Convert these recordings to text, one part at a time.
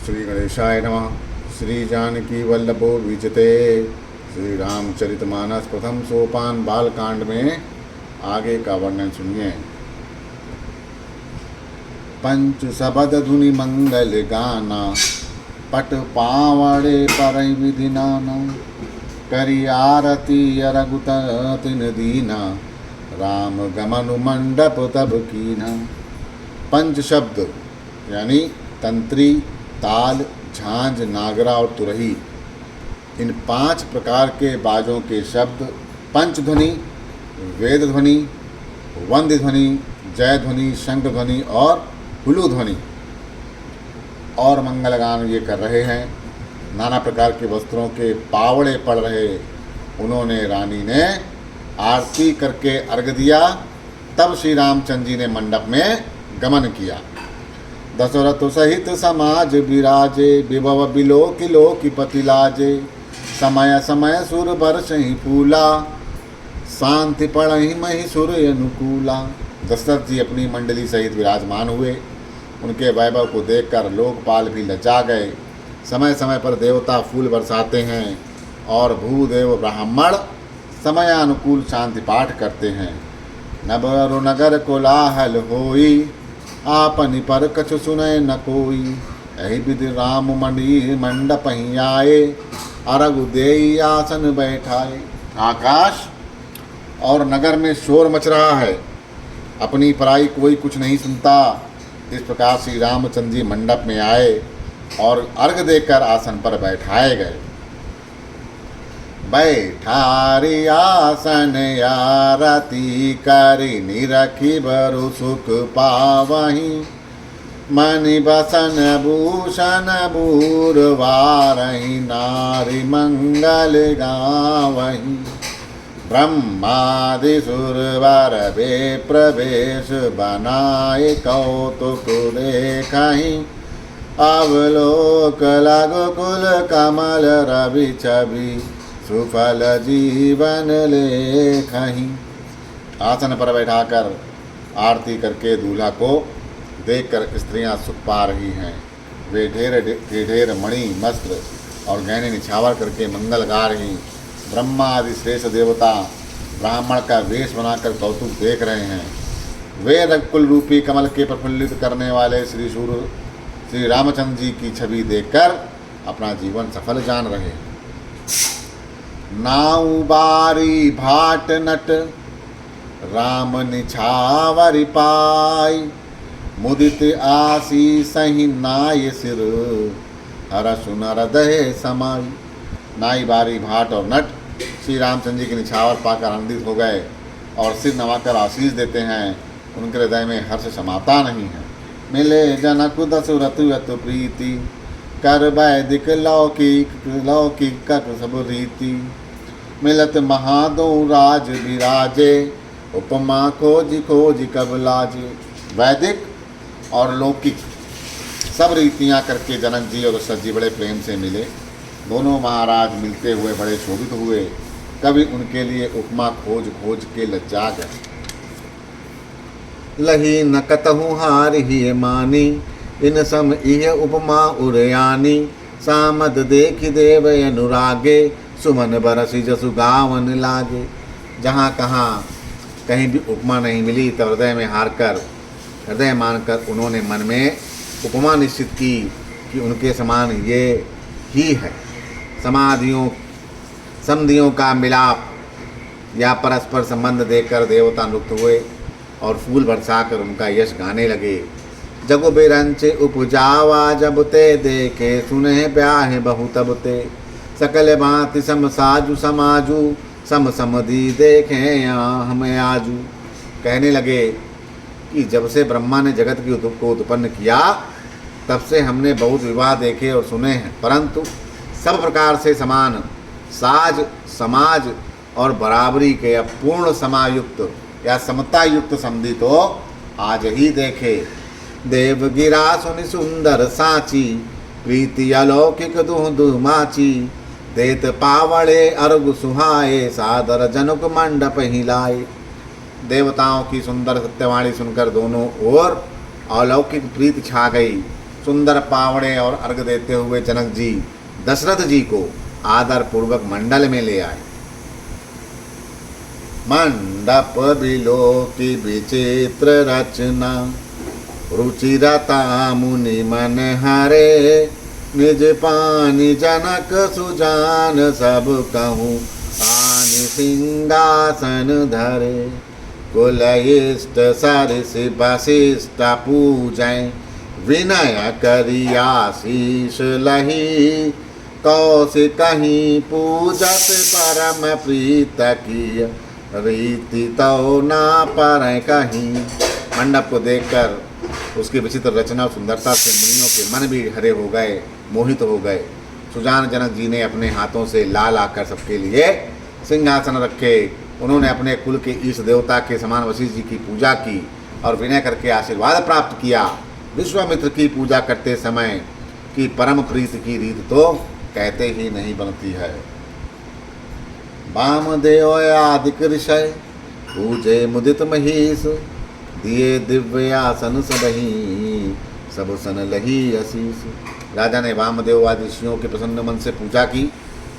श्री गणेशाय नमः। श्री जानकी वल्लभो विजते। श्री रामचरितमानस प्रथम सोपान बालकांड में आगे का वर्णन सुनिए। पंच शबद धुनि मंगल गाना, पट पावड़े पर विधि नाना, करी आरती अरगुत तिन दीना, राम गमनु मंडप तब कीना। पंच शब्द यानी तंत्री, ताल, झांझ, नागरा और तुरही, इन 5 प्रकार के बाजों के शब्द पंच ध्वनि, वेद ध्वनि, वंद्य ध्वनि, जय ध्वनि, शंख ध्वनि और हुलु ध्वनि और मंगलगान ये कर रहे हैं। नाना प्रकार के वस्त्रों के पावड़े पड़ रहे। उन्होंने रानी ने आरती करके अर्घ दिया। तब श्री रामचंद्र जी ने मंडप में गमन किया। दशरथ सहित समाज विराजे, विभव बिलोकी पति लाजे, समय समय सुर बरस ही फूला, शांति पढ़हि मही सुर अनुकूला। दशरथ जी अपनी मंडली सहित विराजमान हुए। उनके वैभव को देखकर लोकपाल भी लज्जा गए। समय समय पर देवता फूल बरसाते हैं और भूदेव ब्राह्मण समयानुकूल शांति पाठ करते हैं। नबर नगर कोलाहल होई, आपनि पर कछु सुनय न कोई, यही विधि राम मंडी मंडप ही आए, अरग देई आसन बैठाए। आकाश और नगर में शोर मच रहा है, अपनी पराई कोई कुछ नहीं सुनता। इस प्रकार श्री रामचंद्र जी मंडप में आए और अर्घ देकर आसन पर बैठाए गए। बैठारी आसन आरती करी, निरखी बरु सुख पावही, मणि बसन भूषण बूरवारही, नारी मंगल गावही। ब्रह्मादि सुरवर वे प्रवेश बनाए, कौतुक देखहि, अवलोक लघु कुल कमल रवि छवि, सुफल जीवन लेखहि। आसन पर बैठाकर आरती करके दूल्हा को देखकर स्त्रियां सुख पा रही हैं। वे ढेर मणि वस्त्र और गहने निछावर करके मंगल गा रही। ब्रह्मा आदि श्रेष्ठ देवता ब्राह्मण का वेश बनाकर कौतुक देख रहे हैं। वे रघुकुल रूपी कमल के प्रफुल्लित करने वाले श्री रामचंद्र जी की छवि देखकर अपना जीवन सफल जान रहे। नाउ बारी भाट नट, राम निछावरि पाई, मुदित आशीष ही नाय सिर, हरसु नरदय समाई। नाई, बारी, भाट और नट श्री रामचंद्र जी के निछावर पाकर आनंदित हो गए और सिर नवाकर आशीष देते हैं। उनके हृदय में हर्ष समाता नहीं है। मिले जनक दशरथ यत प्रीति, कर वैदिक लौकिक सब रीति, मिलत महादो राज विराजे, उपमा खोजी खोजी कब लाजे। वैदिक और लौकिक सब रीतियाँ करके जनक जी और दशरथ जी बड़े प्रेम से मिले। दोनों महाराज मिलते हुए बड़े शोभित हुए। कभी उनके लिए उपमा खोज खोज के लज्जा गए। लही न कतहु हार ही मानी, इन सम इह उपमा उरयानी, सामद देखि देव अनुरागे, सुमन बरसी जसु गावन लागे। जहाँ कहाँ कहीं भी उपमा नहीं मिली तब हृदय मानकर उन्होंने मन में उपमा निश्चित की कि उनके समान ये ही है। संधियों का मिलाप या परस्पर संबंध देखकर देवता नृत्य हुए और फूल बरसाकर उनका यश गाने लगे। जगो बेरंचे उपजावा जब ते, देखे सुने ब्याह बहु तब ते, सकल भांति सम साजु समाजू, सम समधी देखें यहाँ हमें आजू। कहने लगे कि जब से ब्रह्मा ने जगत को उत्पन्न किया तब से हमने बहुत विवाह देखे और सुने हैं, परंतु सब प्रकार से समान साज समाज और बराबरी के अपूर्ण समायुक्त या समता युक्त संधि तो आज ही देखे। देव गिरा सुनि सुंदर साची, प्रीति अलौकिक दुह दुह माची, देत पावड़े अर्घ सुहाए, सादर जनक मंडप ही लाए। देवताओं की सुंदर सत्यवाणी सुनकर दोनों ओर अलौकिक प्रीति छा गई। सुंदर पावड़े और अर्घ देते हुए जनक जी दशरथ जी को आदर पूर्वक मंडल में ले आए। मंडप बिलो की विचित्र रचना, रुचिरता मुनि मन हरे, निज पानी जनक सुजान सब कहूँ, आनि सिंहासन धरे। कुल इष्ट सरिस वशिष्ठ पूजय, विनय करि आशीष लही, कौशिकहि पूजत परम प्रीत किय, रीति तो ना पर कहीं। मंडप को देखकर उसकी विचित्र रचना और सुंदरता से मुनियों के मन भी हरे हो गए, मोहित हो गए। सुजान जनक जी ने अपने हाथों से लाल आकर सबके लिए सिंहासन रखे। उन्होंने अपने कुल के ईश देवता के समान वशिष्ठ जी की पूजा की और विनय करके आशीर्वाद प्राप्त किया। विश्वामित्र की पूजा करते समय की परम प्रीति की रीत तो कहते ही नहीं बनती है। वामदेव आदिक ऋषय, पूजे मुदित महेश, दिए दिव्य आसन सबही, सब सन लही आशीष। राजा ने वामदेव आदि ऋषियों के प्रसन्न मन से पूजा की,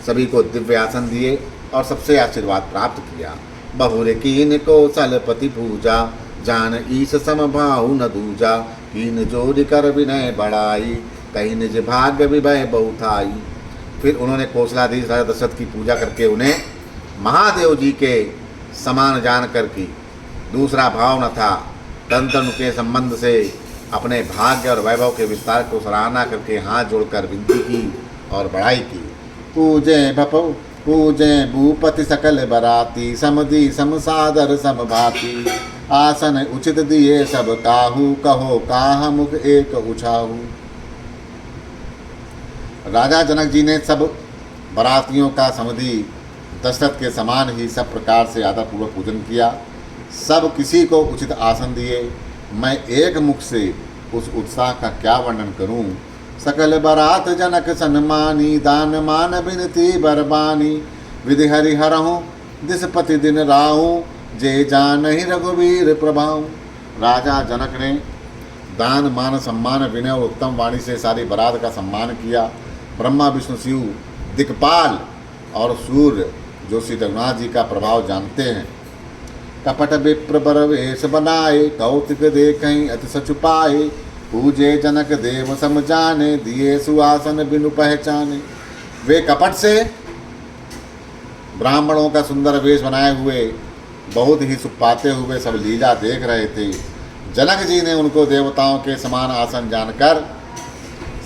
सभी को दिव्य आसन दिए और सबसे आशीर्वाद प्राप्त किया। बहुरे कीन कौशलपति पूजा, जान ईश समभाऊ न दूजा, कीन जोड़ कर विनय बढ़ाई, कहीं निज भाग्य विभय बहुथाई। फिर उन्होंने कौशलाधीश राजा दशरथ की पूजा करके उन्हें महादेव जी के समान जानकर की। दूसरा भाव न था। तंत्र के संबंध से अपने भाग्य और वैभव के विस्तार को सराहना करके हाथ जोड़कर विनती की और बड़ाई की। पूजे भपौ पूजे भूपति सकल बराती, समधि समसादर समभाती, आसन उचित दिए सब काहू, कहो काह मुख एक उछाहू। राजा जनक जी ने सब बरातियों का समधि दशरथ के समान ही सब प्रकार से आदरपूर्वक पूजन किया। सब किसी को उचित आसन दिए। मैं एक मुख से उस उत्साह का क्या वर्णन करूं। सकल बरात जनक सन्मानी, दान मान बिनती बरबानी, विधि हरिहरहूँ दिसपति दिन राहूँ, जे जान ही रघुवीर प्रभाऊ। राजा जनक ने दान मान सम्मान विनय और उत्तम वाणी से सारी बरात का सम्मान किया। ब्रह्मा विष्णु शिव दिक्पाल और सूर्य जो श्री रघुनाथ जी का प्रभाव जानते हैं, कपट विप्र बर वेश बनाए, कौतिक देखहीं अति सच पाए, पूजे जनक देव सम जाने, दिए सुआसन बिनु पहचाने। वे कपट से ब्राह्मणों का सुंदर वेश बनाए हुए बहुत ही सुख पाते हुए सब लीला देख रहे थे। जनक जी ने उनको देवताओं के समान आसन जानकर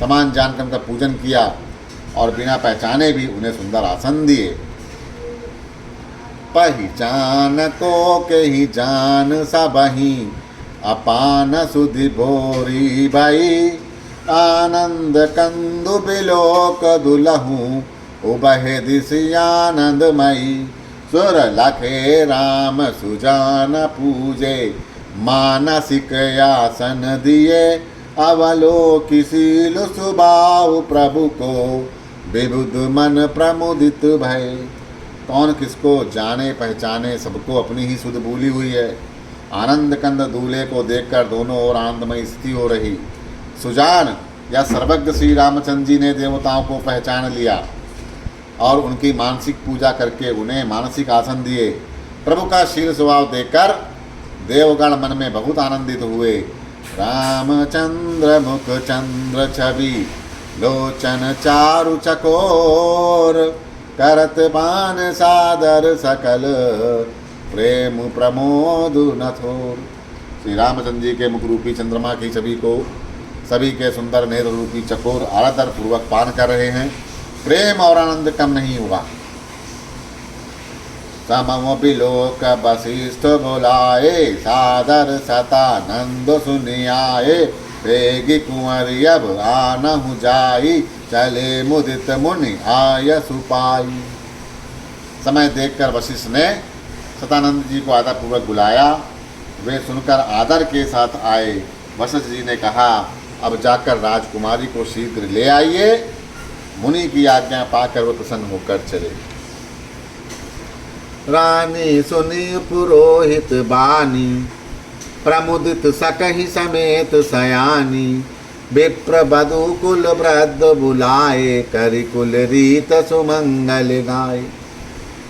उनका पूजन किया और बिना पहचाने भी उन्हें सुंदर आसन दिए। पहचान को के ही जान सबही, अपान सुधि भोरी भई, आनंद कंदु बिलोक दुलहूँ, उबहे दिशि आनंदमयी। सुर लखे राम सुजान पूजे, मानसिक आसन दिए, अवलोकिसील सुबाहु प्रभु को, विबुध मन प्रमुदित भय। कौन किसको जाने पहचाने, सबको अपनी ही सुध भूली हुई है। आनंद कंद दूल्हे को देखकर दोनों ओर आनंदमय स्थिति हो रही। सुजान या सर्वज्ञ श्री रामचंद्र जी ने देवताओं को पहचान लिया और उनकी मानसिक पूजा करके उन्हें मानसिक आसन दिए। प्रभु का शील स्वभाव देखकर देवगण मन में बहुत आनंदित हुए। रामचंद्र मुख चंद्र छवि, लोचन चारु चकोर, करत बान सादर सकल, प्रेम प्रमोद न थोर। श्री रामचंद्र जी के मुख रूपी चंद्रमा की छवि को सभी के सुंदर नेत्र रूपी चकोर आदर पूर्वक पान कर रहे हैं। प्रेम और आनंद कम नहीं हुआ। सममपि लोक वशिष्ठ बोलाए, सादर सतानंद सुनियाए, वेगी कुंवरी अब आनहु जाई, चले मुदित मुनि आय सुपाई। समय देखकर वशिष्ठ ने सतानंद जी को आदर पूर्वक बुलाया। वे सुनकर आदर के साथ आए। वशिष्ठ जी ने कहा, अब जाकर राजकुमारी को शीघ्र ले आइए। मुनि की आज्ञा पाकर वो प्रसन्न होकर चले। रानी सुनी पुरोहित बानी, प्रमुदित सकहि समेत सयानी, विप्र बधु कुल वृद्ध बुलाए, करि कुल रीत सुमंगल गाए।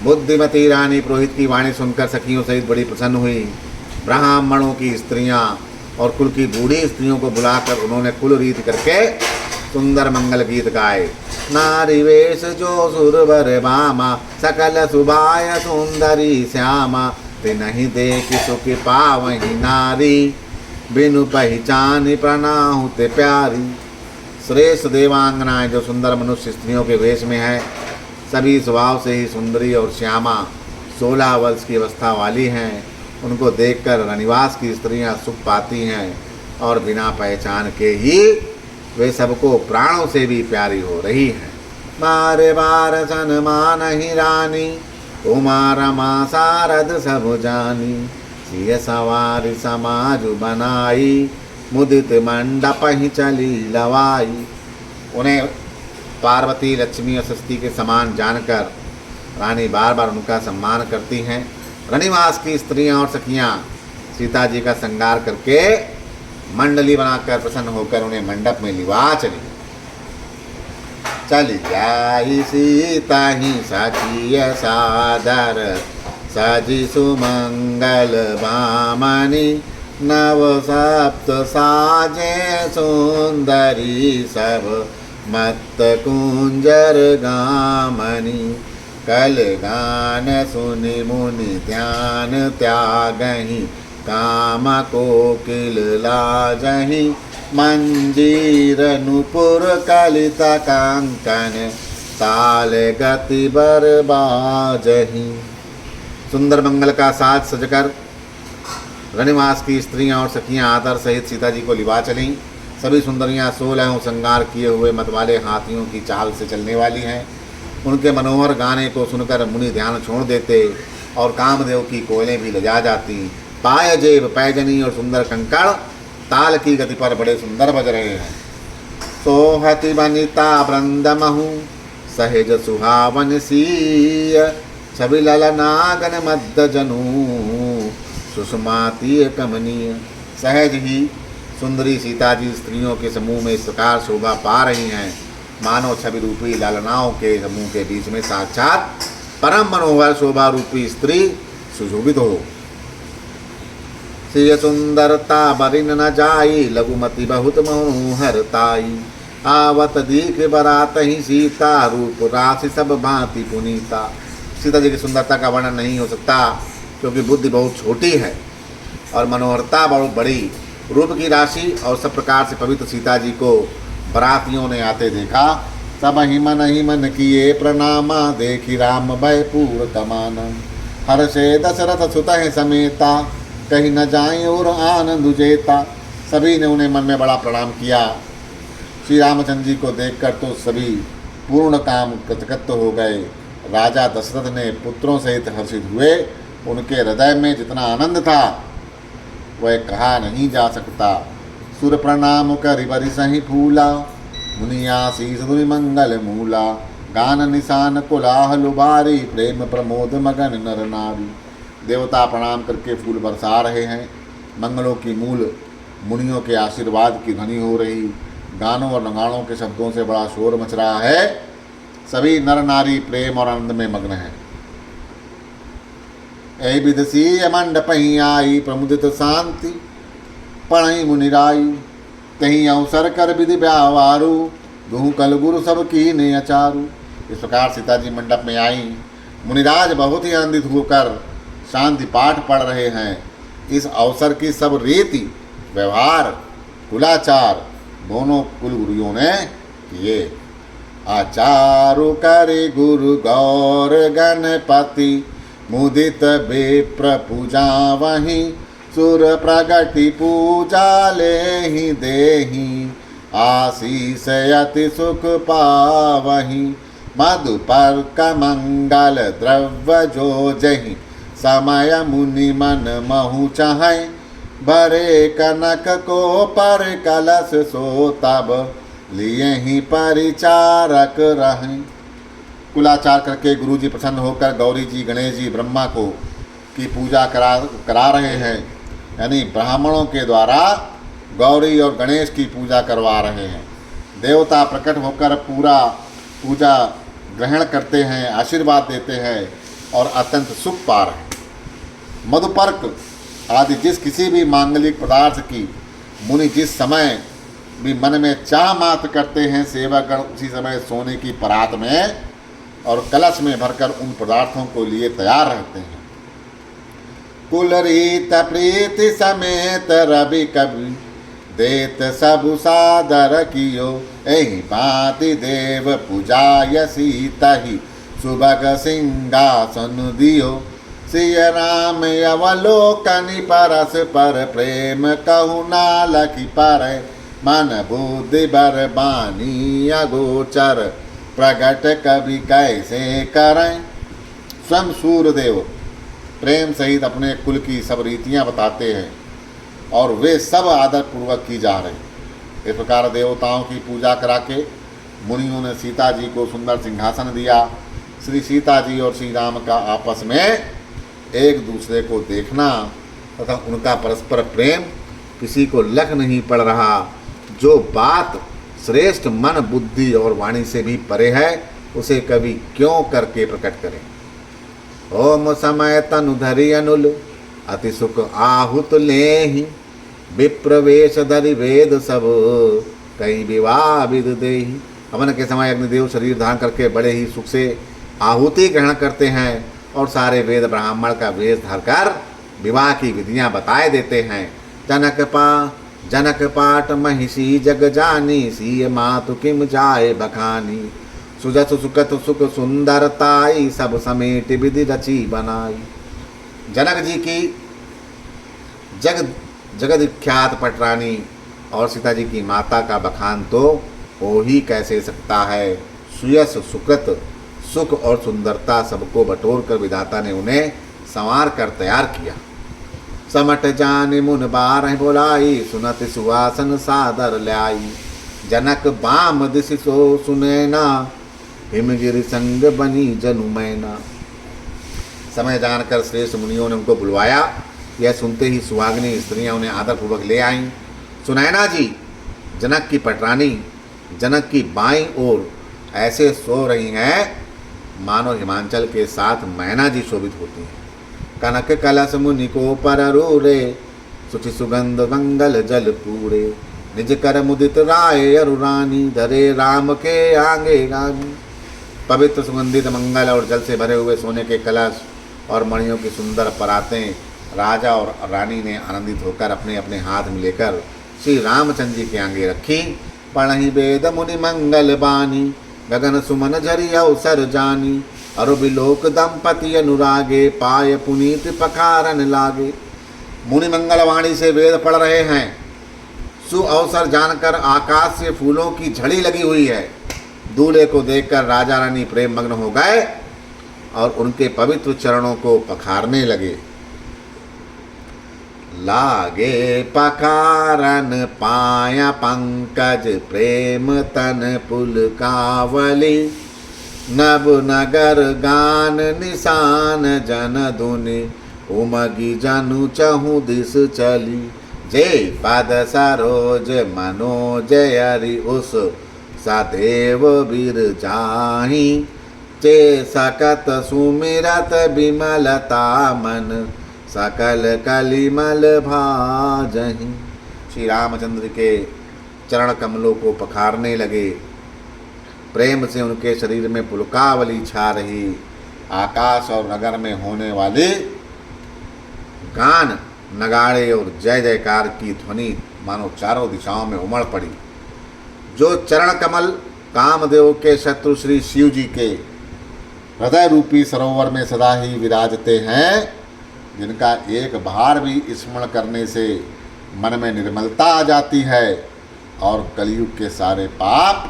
बुद्धिमती रानी पुरोहित की वाणी सुनकर सखियों सहित बड़ी प्रसन्न हुई। ब्राह्मणों की स्त्रियां और कुल की बूढ़ी स्त्रियों को बुलाकर उन्होंने कुल रीत करके सुंदर मंगल गीत गाए। नारी वेश जो सुरवर बामा, सकल सुबाय सुंदरी श्यामा, ते नहीं देख सुख पावही नारी, बिनु पहचान प्रणाहु ते प्यारी। श्रेष्ठ देवांगनाएं जो सुंदर मनुष्य स्त्रियों के वेश में है, सभी स्वभाव से ही सुंदरी और श्यामा 16 वर्ष की अवस्था वाली हैं, उनको देखकर रनिवास की स्त्रियां सुख पाती हैं और बिना पहचान के ही वे सबको प्राणों से भी प्यारी हो रही हैं। बार बार सनमान ही रानी, उमा रमा सारद सब जानी, सिय सवार समाज बनाई, मुदित मंडप ही चली लवाई। उन्हें पार्वती लक्ष्मी और सरस्वती के समान जानकर रानी बार बार उनका सम्मान करती हैं। रनिवास की स्त्रियां और सखियां सीता जी का श्रृंगार करके मंडली बनाकर प्रसन्न होकर उन्हें मंडप में लिवा चली जाई सीता ही सखिय सादर, सजी सुमंगल भामनी, नव सप्त साजे सुंदरी, सब मत कुंजर गामनी। कल गान सुनि मुनि ध्यान त्यागहि, काम कोकिल लाजहि, मंजीर नुपुर कलित कांकन, ताल गति बर बाजहि। सुंदर मंगल का साज सजकर रनिवास की स्त्रियां और सखियां आदर सहित सीता जी को लिवा चलीं। सभी सुंदरियां 16 श्रृंगार किए हुए मतवाले हाथियों की चाल से चलने वाली हैं। उनके मनोहर गाने को सुनकर मुनि ध्यान छोड़ देते और कामदेव की कोयलें भी लजा जाती। पाय जेब पैजनी और सुंदर कंकड़ ताल की गति पर बड़े सुंदर बज रहे हैं। सोहति बनिता वृंदमहु, सहेज सुहावन सीय, छवि ललनागन मद्द जनू, सुषमातीय कमनीय। सहज ही सुंदरी सीता जी स्त्रियों के समूह में इस प्रकार शोभा पा रही हैं, मानव छवि रूपी लालनाओं के समूह के बीच में साक्षात परम मनोहर शोभा रूपी स्त्री सुशोभित हो। सिय सुंदरता बरिन न जाई, लघुमति बहुत मनोहरताई, आवत दीख बरात ही सीता, रूप राशि सब भांति पुनीता। सीता जी की सुंदरता का वर्णन नहीं हो सकता, क्योंकि बुद्धि बहुत छोटी है और मनोहरता बहुत बड़ी। रूप की राशि और सब प्रकार से पवित्र सीता जी को बरातियों ने आते देखा। सब ही मन किए प्रणामा, देखी राम भय पूर तमाना, हर से दशरथ सुत है समेता, कहीं न जाए और आनंद उजेता। सभी ने उन्हें मन में बड़ा प्रणाम किया। श्री रामचंद्र जी को देखकर तो सभी पूर्ण काम कृतकृत हो गए। राजा दशरथ ने पुत्रों सहित हर्षित हुए। उनके हृदय में जितना आनंद था वह कहा नहीं जा सकता। सुर प्रणाम करि बरिसहि फूला, मुनियासीस दुनि मंगल मूला, गान निशान कोलाहल बारी, प्रेम प्रमोद मगन नर नारी। देवता प्रणाम करके फूल बरसा रहे हैं। मंगलों की मूल मुनियों के आशीर्वाद की ध्वनि हो रही। गानों और नगाड़ों के शब्दों से बड़ा शोर मच रहा है। सभी नर नारी प्रेम और आनंद में मग्न हैं। ऐ विदसी मंडपहि आई, प्रमुदित शांति पढ़ई मुनिराई, तहीं अवसर कर विधि व्यावारू, दुहु कल गुरु सब की ने अचारू। इस प्रकार सीता जी मंडप में आई। मुनिराज बहुत ही आनंदित होकर शांति पाठ पढ़ रहे हैं। इस अवसर की सब रीति व्यवहार कुलाचार दोनों कुल गुरुओं ने किए। आचारु करे गुरु गौर गणपति, मुदित विप्र पूजा वही, सुर प्रगति पूजा लेहि देहि, आशीष अति सुख पावहि, मधुपर्क मंगल द्रव्य जो जहि, समय मुनि मन महु चाहे, भरे कनक को पर कलश सो तब, लिए ही परिचारक रहें। कुलाचार करके गुरुजी प्रसन्न होकर गौरी जी गणेश जी ब्रह्मा को की पूजा करा रहे हैं। यानी ब्राह्मणों के द्वारा गौरी और गणेश की पूजा करवा रहे हैं। देवता प्रकट होकर पूरा पूजा ग्रहण करते हैं, आशीर्वाद देते हैं और अत्यंत सुख पा रहे हैं। मधुपर्क आदि जिस किसी भी मांगलिक पदार्थ की मुनि जिस समय भी मन में चाह मात्र करते हैं, सेवकगण उसी समय सोने की परात में और कलश में भरकर उन पदार्थों को लिए तैयार रहते हैं। कुल रीत प्रीति समेत रवि कवि देत सब सादर कियो, एहि भांति देव पूजायसी तहि सुभग सिंहासन दियो। सिय राम अवलोकनि परस पर प्रेम कहु नालखि पर, मन बुद्धि बर बानी अगोचर प्रगट कवि कैसे करें। स्वयं सूर्यदेव प्रेम सहित अपने कुल की सब रीतियां बताते हैं और वे सब आदर पूर्वक की जा रही। इस प्रकार देवताओं की पूजा करा के मुनियों ने सीता जी को सुंदर सिंहासन दिया। श्री सीता जी और श्री राम का आपस में एक दूसरे को देखना तथा उनका परस्पर प्रेम किसी को लग नहीं पड़ रहा। जो बात श्रेष्ठ मन बुद्धि और वाणी से भी परे है, उसे कवि क्यों करके प्रकट करें। ओम समय तनु धरि अनुल अति सुख आहुत लेहि, विप्रवेश धरि वेद सब कई विवाह विद देहि। हवन के समय अग्निदेव शरीर धारण करके बड़े ही सुख से आहुति ग्रहण करते हैं और सारे वेद ब्राह्मण का वेश धरकर विवाह की विधियां बताए देते हैं। जनक पाट महिषी जग जानी, सीय मातु किम जाए बखानी। सुजस सुकत सुख सुंदरताई, सब समेट विधि रची बनाई। जनक जी की जगत विख्यात पटरानी और सीता जी की माता का बखान तो हो ही कैसे सकता है। सुयस सुकृत सुख और सुंदरता सबको बटोर कर विधाता ने उन्हें संवार कर तैयार किया। समट जान मुन बारह बोलाई, सुनत सुवासन सादर लाई। जनक बाम दिश सो सुनैना, हिमगिरि संग बनी जनु मैना। समय जानकर श्रेष्ठ मुनियों ने उनको बुलवाया। यह सुनते ही सुहागिनी स्त्रियां उन्हें आदरपूर्वक ले आईं। सुनैना जी जनक की पटरानी जनक की बाईं ओर ऐसे सो रही हैं मानो हिमांचल के साथ मैना जी शोभित होती हैं। कनक कलश मुनि को पर रूरे, सुचि सुगंध मंगल जल पूरे। निज कर मुदित राय अरुरानी, धरे राम के आंगे गानी। पवित्र सुगंधित मंगल और जल से भरे हुए सोने के कलश और मणियों की सुंदर परातें राजा और रानी ने आनंदित होकर अपने अपने हाथ में लेकर श्री रामचंद्र जी के आगे रखी। पढ़हि वेद मुनि मंगल बानी, गगन सुमन झरि अवसर जानी। अरु बिलोक दंपति अनुरागे, पाय पुनीत पखारन लागे। मुनि मंगलवाणी से वेद पढ़ रहे हैं। सु अवसर जानकर आकाश से फूलों की झड़ी लगी हुई है। दूल्हे को देखकर राजा रानी प्रेम मग्न हो गए और उनके पवित्र चरणों को पखारने लगे। लागे पखारन पाया पंकज, प्रेम तन पुल कावली। नभ नगर गान निशान जन धुनि, उमगी जनु चहु दिस चली। जय पद सरोज मनोज हरि, उस सदैव बीर जाहि। चे सकत सुमिरत विमलता मन, सकल कलिमल भाजहि। श्री रामचंद्र के चरण कमलों को पखारने लगे। प्रेम से उनके शरीर में पुलकावली छा रही। आकाश और नगर में होने वाले गान नगाड़े और जय जयकार की ध्वनि मानो चारों दिशाओं में उमड़ पड़ी। जो चरण कमल कामदेव के शत्रु श्री शिव जी के हृदय रूपी सरोवर में सदा ही विराजते हैं, जिनका एक बार भी स्मरण करने से मन में निर्मलता आ जाती है और कलयुग के सारे पाप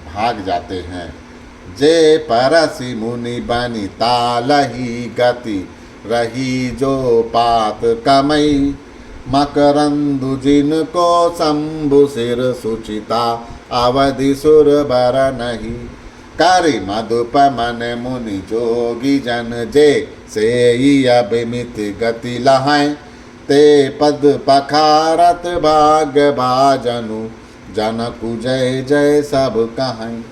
भाग जाते हैं। जे परसि मुनि बनि तालहि गति, रही जो पात कमई। मकरंदु जिनको शंभु सिर सुचिता, अवधि सुर बर नहीं। करि मधुप मन मुनि जोगी जन, जे से अभिमित गति लहाय। ते पद पखारत भाग्य भाजनु, जनकु जय जय सब कहाई।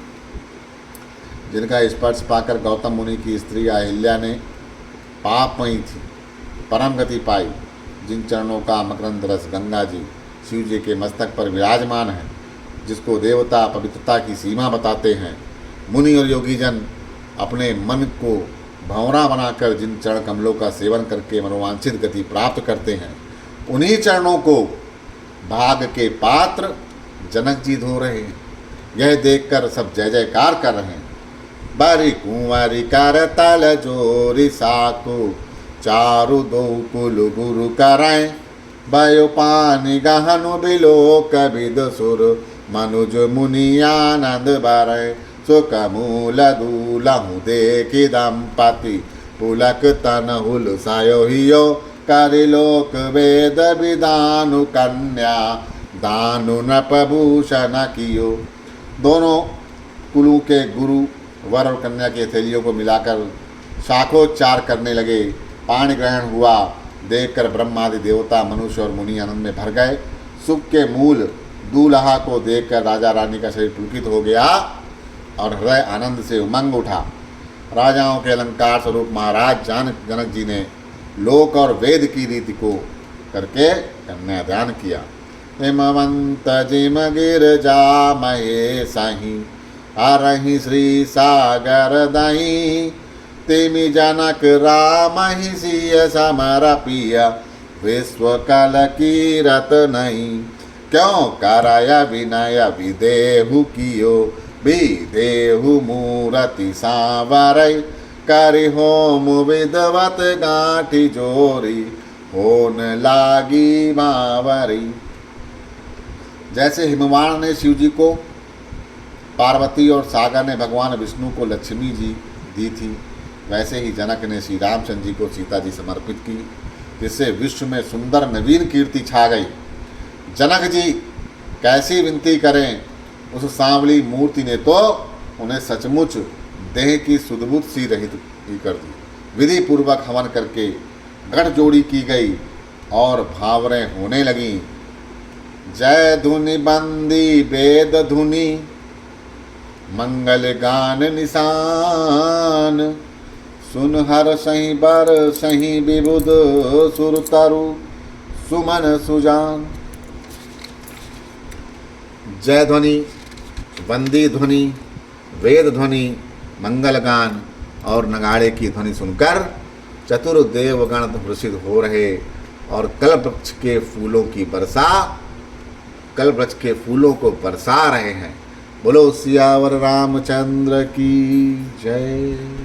जिनका स्पर्श पाकर गौतम मुनि की स्त्री अहिल्या ने पापमयी थी परम गति पाई, जिन चरणों का मकरंद रस गंगा जी शिव जी के मस्तक पर विराजमान है, जिसको देवता पवित्रता की सीमा बताते हैं, मुनि और योगी जन अपने मन को भंवरा बनाकर जिन चरण कमलों का सेवन करके मनोवांछित गति प्राप्त करते हैं, उन्हीं चरणों को भाग के पात्र जनक जी धो रहे हैं। यह देखकर सब जय जयकार कर रहे हैं। बारी कुंवारी कर तल जोरी साकु, चारु दो कुल गुरु कराए, भयो पानी गहनु बिलो कबिद सुर, मनुज मुनि आनंद बारे, सुख मूल दूलहु देखि दंपति, पुलक तन हुल सायो हियो, करिलोक वेद विदानु कन्या, दानु नपभूषण कियो। दोनों कुलों के गुरु वर और कन्या की हथेलियों को मिलाकर शाखोच्चार करने लगे। पाणी ग्रहण हुआ देखकर ब्रह्मादि देवता, मनुष्य और मुनि आनंद में भर गए। सुख के मूल दूल्हा को देखकर राजा रानी का शरीर पुलकित हो गया और हृदय आनंद से उमंग उठा। राजाओं के अलंकार स्वरूप महाराज जनक जी ने लोक और वेद की रीति को करके कन्यादान किया। हिमवंत जिम गिरजा महे सही, हरहि श्री सागर दही, तिमि जनक राम ही सिय समर पिया, विश्व कल कीरत नहीं, क्यों करय विनय विदेहु कियो, विदेहु मूरति सांवरई, करि होम विदवत गांठी जोरी, होन लागी मावरी। जैसे हिमवान ने शिव जी को, पार्वती और सागर ने भगवान विष्णु को लक्ष्मी जी दी थी, वैसे ही जनक ने श्री रामचंद्र जी को सीता जी समर्पित की, जिससे विश्व में सुंदर नवीन कीर्ति छा गई। जनक जी कैसी विनती करें, उस सांवली मूर्ति ने तो उन्हें सचमुच देह की सुदबुद सी रहित ही कर दी। विधि पूर्वक हवन करके गठजोड़ी की गई और भावरें होने लगीं। जय धुनि बंदी वेद धुनि, मंगल गान निशान, सुन हर सही बर सही विबुध, सुर तरु सुमन सुजान। जय ध्वनि, वंदी ध्वनि, वेद ध्वनि, मंगल गान और नगाड़े की ध्वनि सुनकर चतुर्देवगण हर्षित हो रहे और कल्पवृक्ष के फूलों की वर्षा, कल्पवृक्ष के फूलों को बरसा रहे हैं। बोलो सियावर रामचंद्र की जय।